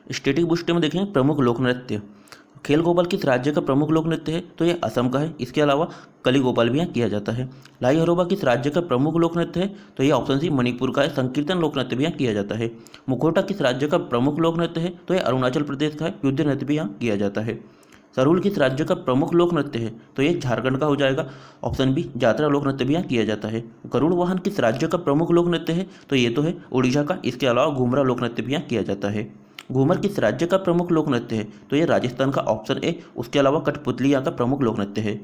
Static booster में देखेंगे प्रमुख लोक नृत्य। खेल गोपाल किस राज्य का प्रमुख लोक नृत्य है? तो ये असम का है। इसके अलावा कली गोपाल भी यहाँ किया जाता है। लाई हरोबा किस राज्य का प्रमुख लोक नृत्य है? तो ये ऑप्शन सी मणिपुर का है। संकीर्तन लोक नृत्य भी यहाँ किया जाता है। मुखौटा किस राज्य का प्रमुख लोक नृत्य है? तो ये अरुणाचल प्रदेश का है। युद्ध नृत्य भी यहाँ किया जाता है। सरूल किस राज्य का प्रमुख लोक नृत्य है? तो ये झारखंड का हो जाएगा। ऑप्शन बी जात्रा लोक नृत्य भी यहाँ किया जाता है। गरुड़ वाहन किस राज्य का प्रमुख लोक नृत्य है? तो ये तो है उड़ीसा का। इसके अलावा घूमरा लोक नृत्य भी यहाँ किया जाता है। घूमर किस राज्य का प्रमुख लोक नृत्य है? तो ये राजस्थान का, ऑप्शन ए। उसके अलावा कठपुतली यहाँ का प्रमुख लोक नृत्य है।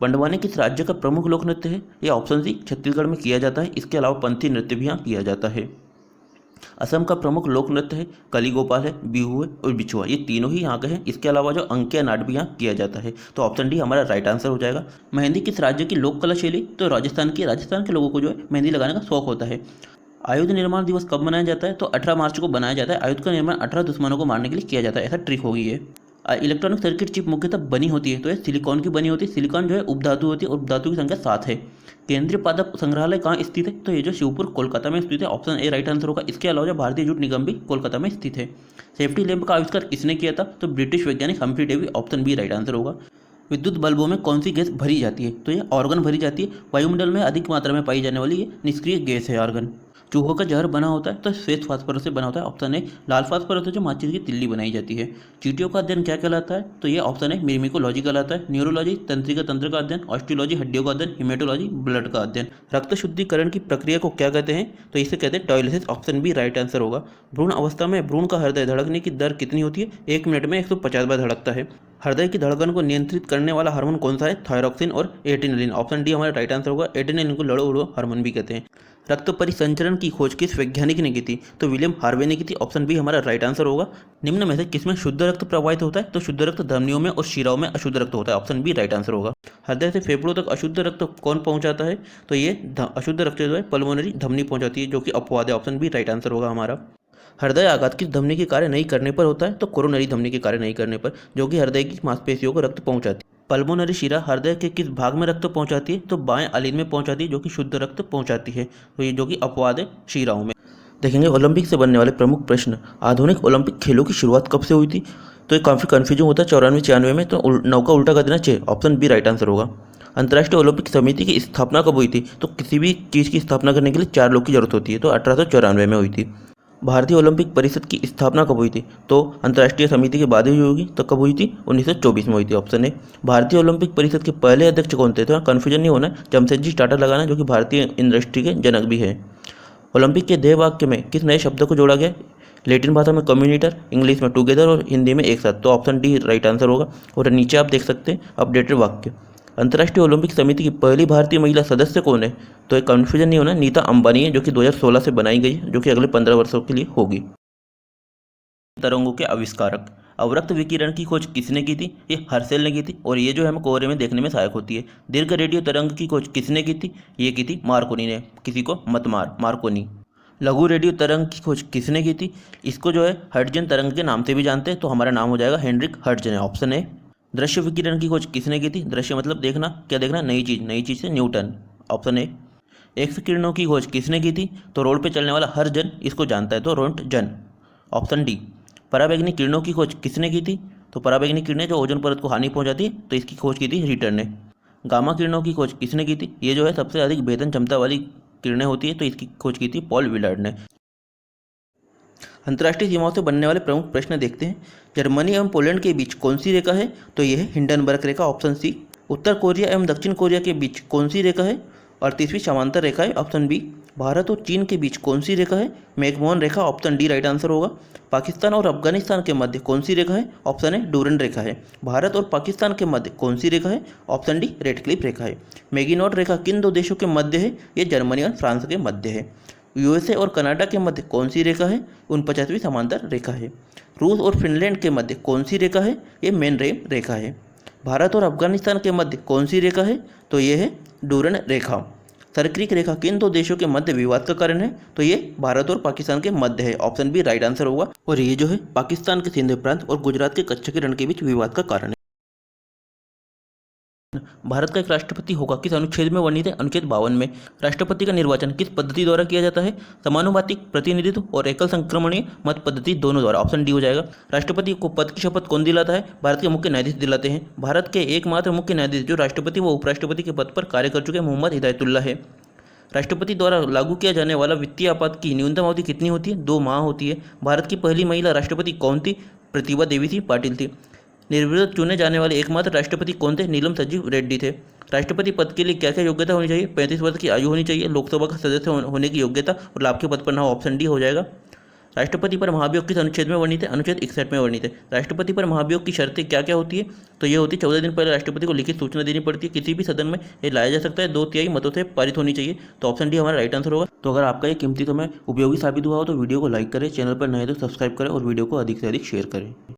बंडवानी किस राज्य का प्रमुख लोक नृत्य है? ये ऑप्शन सी छत्तीसगढ़ में किया जाता है। इसके अलावा पंथी नृत्य भी यहाँ किया जाता है। असम का प्रमुख लोक नृत्य है कली गोपाल है, बिहू है और बिछुआ। ये तीनों ही यहाँ के हैं। इसके अलावा जो अंकिया नाट भी यहाँ किया जाता है। तो ऑप्शन डी हमारा राइट आंसर हो जाएगा। मेहंदी किस राज्य की लोक कला शैली? तो राजस्थान की। राजस्थान के लोगों को जो है मेहंदी लगाने का शौक होता है। आयुध निर्माण दिवस कब मनाया जाता है? तो 18 मार्च को बनाया जाता है। आयुध का निर्माण 18 दुश्मनों को मारने के लिए किया जाता है। ऐसा ट्रिक हो गई है। इलेक्ट्रॉनिक सर्किट चिप मुख्यतः बनी होती है तो ये सिलिकॉन की बनी होती है। सिलिकॉन जो है उपधातु होती है और उपधातु की संख्या 7 है। केंद्रीय पादप संग्रहालय कहाँ स्थित है? तो ये जो शिवपुर कोलकाता में स्थित है। ऑप्शन ए राइट आंसर होगा। इसके अलावा जो भारतीय जूट निगम भी कोलकाता में स्थित है। सेफ्टी लैंप का आविष्कार किसने किया था? तो ब्रिटिश वैज्ञानिक Humphry Davy. Option B right answer होगा। विद्युत बल्बों में कौन सी गैस भरी जाती है? तो ये ऑर्गन भरी जाती है। वायुमंडल में अधिक मात्रा में पाई जाने वाली ये निष्क्रिय गैस है ऑर्गन। चूहों का जहर बना होता है तो श्वेत फास्फोरस से बना होता है। Option A. लाल फास्फोरस है जो माचिस की तिल्ली बनाई जाती है। चींटियों का अध्ययन क्या कहलाता है? तो ये ऑप्शन है मिर्मिकोलॉजी कहलाता है। न्यूरोलॉजी तंत्रिका तंत्र का अध्ययन। ऑस्टियोलॉजी हड्डियों का अध्ययन। हिमेटोलॉजी ब्लड का अध्ययन। रक्त शुद्धिकरण की प्रक्रिया को क्या कहते हैं? तो इसे कहते हैं dialysis. Option B right answer होगा। भ्रूण अवस्था में भ्रूण का हृदय धड़कने की दर कितनी होती है? 1 मिनट में 150 बार धड़कता है। हृदय की धड़कन को नियंत्रित करने वाला हार्मोन कौन सा है? थायरॉक्सिन और एड्रेनलिन। ऑप्शन डी हमारा राइट आंसर होगा। एड्रेनलिन को लड़ो उड़ो हार्मोन भी कहते हैं। रक्त परिसंचरण की खोज किस वैज्ञानिक ने की थी? तो विलियम हार्वे ने की थी। ऑप्शन बी हमारा राइट आंसर होगा। निम्न में से किसमें शुद्ध रक्त प्रवाहित होता है? तो शुद्ध रक्त धमनियों में और शिराओं में अशुद्ध रक्त होता है। ऑप्शन बी राइट आंसर होगा। हृदय से फेफड़ों तक अशुद्ध रक्त कौन पहुंचाता है? तो ये अशुद्ध रक्त जो है पल्मोनरी धमनी पहुंचाती है, जो कि अपवाद है। ऑप्शन बी राइट आंसर होगा हमारा। हृदय आघात किस धमनी के कार्य नहीं करने पर होता है? तो कोरोनरी धमनी के कार्य नहीं करने पर, जो कि हृदय की मांसपेशियों को रक्त पहुंचाती है। पल्मोनरी शिरा हृदय के किस भाग में रक्त पहुंचाती है? तो बाएं अलीन में पहुंचाती है, जो कि शुद्ध रक्त पहुंचाती है। तो ये जो कि अपवाद है शिराओं में। देखेंगे ओलंपिक से बनने वाले प्रमुख प्रश्न। आधुनिक ओलंपिक खेलों की शुरुआत कब से हुई थी? तो ये काफ़ी कन्फ्यूजिंग होता है। 94-96 में। तो 9 का उल्टा कर देना 6। ऑप्शन बी राइट आंसर होगा। अंतर्राष्ट्रीय ओलंपिक समिति की स्थापना कब हुई थी? तो किसी भी चीज़ की स्थापना करने के लिए 4 लोग की जरूरत होती है। तो 1894 में हुई थी। भारतीय ओलंपिक परिषद की स्थापना कब हुई थी? तो अंतर्राष्ट्रीय समिति के बाद ही होगी। तो कब हुई थी? 1924 में हुई थी। Option A. भारतीय ओलंपिक परिषद के पहले अध्यक्ष कौन थे? तो कन्फ्यूजन नहीं होना है। जमशेदजी टाटा लगाना, जो कि भारतीय इंडस्ट्री के जनक भी है। ओलंपिक के ध्येय वाक्य में किस नए शब्द को जोड़ा गया? लैटिन भाषा में कम्युनिटर, इंग्लिश में टुगेदर और हिंदी में एक साथ। तो ऑप्शन डी राइट आंसर होगा। और नीचे आप देख सकते हैं अपडेटेड वाक्य। अंतर्राष्ट्रीय ओलंपिक समिति की पहली भारतीय महिला सदस्य कौन है? तो एक कन्फ्यूजन नहीं होना, नीता अंबानी है, जो कि 2016 से बनाई गई है, जो कि अगले 15 वर्षों के लिए होगी। तरंगों के आविष्कारक। अवरक्त विकिरण की खोज किसने की थी? ये हर्सेल ने की थी और ये जो है हमें कोहरे में देखने में सहायक होती है। दीर्घ रेडियो तरंग की खोज किसने की थी? ये की थी मार्कोनी ने। किसी को मत मार, मार्कोनी। लघु रेडियो तरंग की खोज किसने की थी? इसको जो है हर्ट्जन तरंग के नाम से भी जानते हैं। तो हमारा नाम हो जाएगा हेनरिक हर्ट्जन है। Option A. दृश्य विकिरण की खोज किसने की थी? दृश्य मतलब देखना, क्या देखना? नई चीज़, नई चीज़ से न्यूटन। Option A. एक्स किरणों की खोज किसने की थी? तो रोड पे चलने वाला हर जन इसको जानता है। तो रोंटजन। Option D. पराबैंगनी किरणों की खोज किसने की थी? तो पराबैंगनी किरणें जो ओजोन परत को हानि पहुंचाती है, तो इसकी खोज की थी रिटर ने। गामा किरणों की खोज किसने की थी? ये जो है सबसे अधिक भेदन क्षमता वाली किरणें होती है, तो इसकी खोज की थी पॉल विलार्ड ने। अंतर्राष्ट्रीय सीमाओं से बनने वाले प्रमुख प्रश्न देखते हैं। जर्मनी एवं पोलैंड के बीच कौन सी रेखा है? तो यह है हिंडनबर्ग रेखा। Option C. उत्तर कोरिया एवं दक्षिण कोरिया के बीच कौन सी रेखा है? 38वीं समांतर रेखा है। Option B. भारत और चीन के बीच कौन सी रेखा है? मैकमोहन रेखा। ऑप्शन डी राइट आंसर होगा। पाकिस्तान और अफगानिस्तान के मध्य कौन सी रेखा है? ऑप्शन ए डूरन रेखा है। भारत और पाकिस्तान के मध्य कौन सी रेखा है? ऑप्शन डी रेडक्लिफ रेखा है। मैगिनॉट रेखा किन दो देशों के मध्य है? ये जर्मनी और फ्रांस के मध्य है। यूएसए और कनाडा के मध्य कौन सी रेखा है? 49वीं समांतर रेखा है। रूस और फिनलैंड के मध्य कौन सी रेखा है? ये मेनरेम रेखा है। भारत और अफगानिस्तान के मध्य कौन सी रेखा है? तो ये है डूरन रेखा। सर्क्रिक रेखा किन दो देशों के मध्य विवाद का कारण है? तो ये भारत और पाकिस्तान के मध्य है। ऑप्शन बी राइट आंसर होगा। और ये जो है पाकिस्तान के सिंध प्रांत और गुजरात के कच्छ के रण के बीच विवाद का कारण है। भारत का एक राष्ट्रपति होगा किस अनुच्छेद में वर्णित है? अनुच्छेद 52 में। राष्ट्रपति का निर्वाचन किस पद्धति द्वारा किया जाता है? समानुपातिक प्रतिनिधित्व और एकल संक्रमणीय मत पद्धति दोनों द्वारा। ऑप्शन डी हो जाएगा। राष्ट्रपति को पद की शपथ कौन दिलाता है? भारत के मुख्य न्यायाधीश दिलाते हैं। भारत के एकमात्र मुख्य न्यायाधीश जो राष्ट्रपति व उपराष्ट्रपति के पद पर कार्य कर चुके मोहम्मद हिदायतुल्ला है। राष्ट्रपति द्वारा लागू किया जाने वाला वित्तीय आपात की न्यूनतम अवधि कितनी होती है? 2 माह होती है। भारत की पहली महिला राष्ट्रपति कौन थी? प्रतिभा देवी सिंह पाटिल थी। निर्विरोध चुने जाने वाले एकमात्र राष्ट्रपति कौन थे? नीलम संजीव रेड्डी थे। राष्ट्रपति पद के लिए क्या क्या योग्यता होनी चाहिए? 35 वर्ष की आयु होनी चाहिए, लोकसभा का सदस्य होने की योग्यता और लाभ के पद पर ना हो। ऑप्शन डी हो जाएगा। राष्ट्रपति पर महाभियोग किस अनुच्छेद में वर्णित है? अनुच्छेद 61 में वर्णित है। राष्ट्रपति पर महाभियोग की शर्तें क्या क्या होती है? तो ये होती है 14 दिन पहले राष्ट्रपति को लिखित सूचना देनी पड़ती है। किसी भी सदन में ये लाया जा सकता है, 2/3 मतों से पारित होनी चाहिए। तो ऑप्शन डी हमारा राइट आंसर होगा। तो अगर आपका ये कीमती समय उपयोगी साबित हुआ हो तो वीडियो को लाइक करें, चैनल पर नए तो सब्सक्राइब करें और वीडियो को अधिक से अधिक शेयर करें।